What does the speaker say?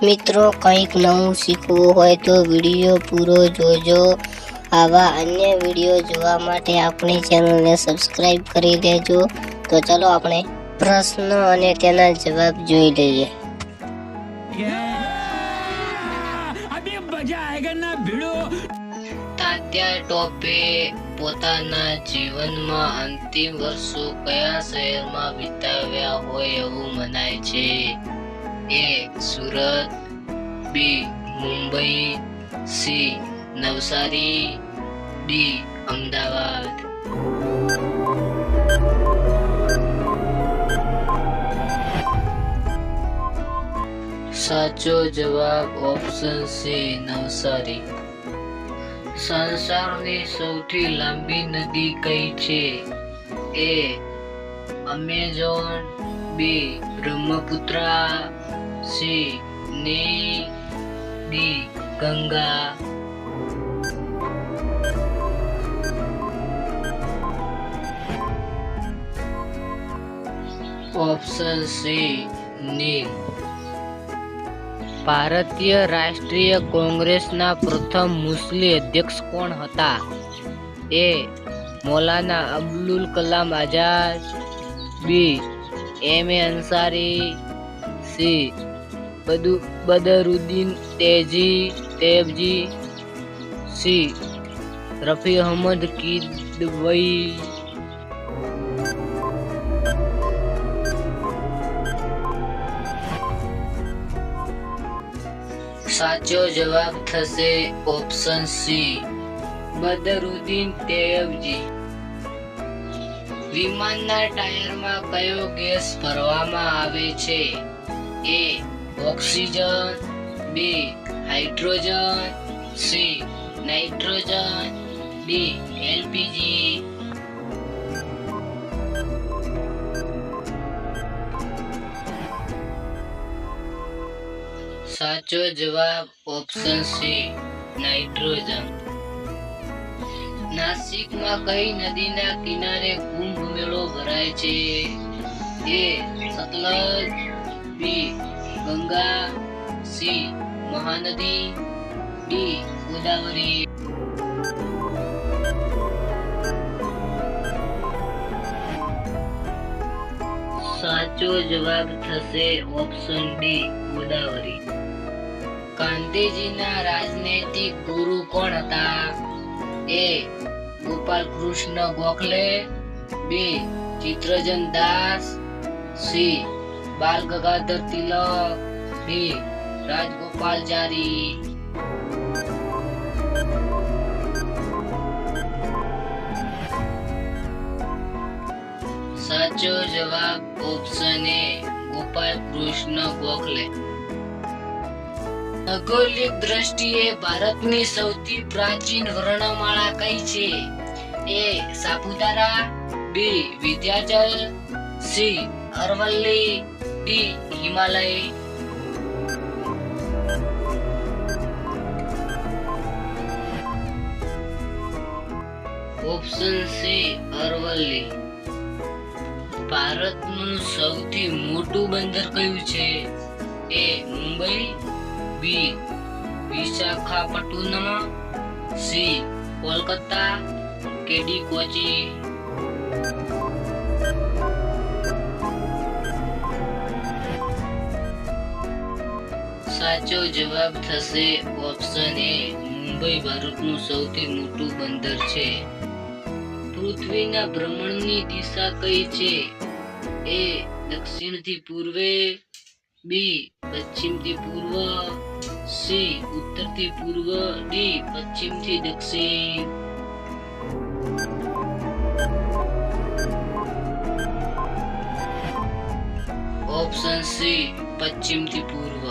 મિત્રો, કંઈક નવું શીખવું હોય તો વિડીયો પૂરો જોજો. આવા અન્ય વિડીયો જોવા માટે આપણી ચેનલને સબસ્ક્રાઇબ કરી લેજો. તો ચલો આપણે પ્રશ્ન અને તેના જવાબ જોઈ લઈએ. તાત્યા ટોપે પોતાના જીવનમાં અંતિમ વર્ષો કયા શહેરમાં વિતાવ્યા હોય એવું મનાય છે? A. Surat, B. Mumbai, C. Navsari, D. Ahmedabad. સાચો જવાબ ઓપ્શન C. નવસારી. સંસારની સૌથી લાંબી નદી કઈ છે? A. Amazon, B. Brahmaputra, C. નીલ, D. ગંગા. Option C. નીલ. ભારતીય રાષ્ટ્રીય કોંગ્રેસના પ્રથમ મુસ્લિમ અધ્યક્ષ કોણ હતા? A. Maulana Abul Kalam Azad, B. M.A. Ansari, C. Badruddin Tyabji, C. રફી અહમદ કિદવઈ. સાચો જવાબ થશે ઓપ્શન C. બદરુદ્દીન તૈયબજી. વિમાનના ટાયરમાં કયો ગેસ ભરવામાં આવે છે? A. Oxygen, B. Hydrogen, C. Nitrogen, D. LPG. સાચો જવાબ ઓપ્શન C. નાઇટ્રોજન. નાસિકમાં કઈ નદીના કિનારે કુંભ મેળો ભરાય છે? A. Sutlej, B. Ganga, C. Mahanadi, D. Godavari. સાચો જવાબ થશે ઓપ્શન D. ગોદાવરી. ગાંધીજીના રાજનૈતિક ગુરુ કોણ હતા? A. Gopal Krishna Gokhale, B. ચિત્તરંજન Das, C. બાલ ગંગાધર તિલક, D. રાજગોપાલચારી. સાચો જવાબ ઓપ્શન A. ગોપાલ કૃષ્ણ ગોખલે. ભૌગોલિક દ્રષ્ટિએ ભારતની સૌથી પ્રાચીન વર્ણમાળા કઈ છે? A. Saputara, B. Vindhyachal, C. Aravalli, D. Himalaya. Option C. Aravalli. ભારતનું સૌથી મોટું બંદર કયું છે? A. Mumbai, B. Visakhapatnam, C. Kolkata, કે D. કોચી. સાચો જવાબ થશે ઓપ્શન A. મુંબઈ ભારતનું સૌથી મોટું બંદર છે. પૃથ્વીના ભ્રમણની દિશા કઈ છે? A. દક્ષિણથી પૂર્વે, B. પશ્ચિમથી પૂર્વ, C. ઉત્તરથી પૂર્વ, D. પશ્ચિમથી દક્ષિણ. Option C. પશ્ચિમથી પૂર્વ.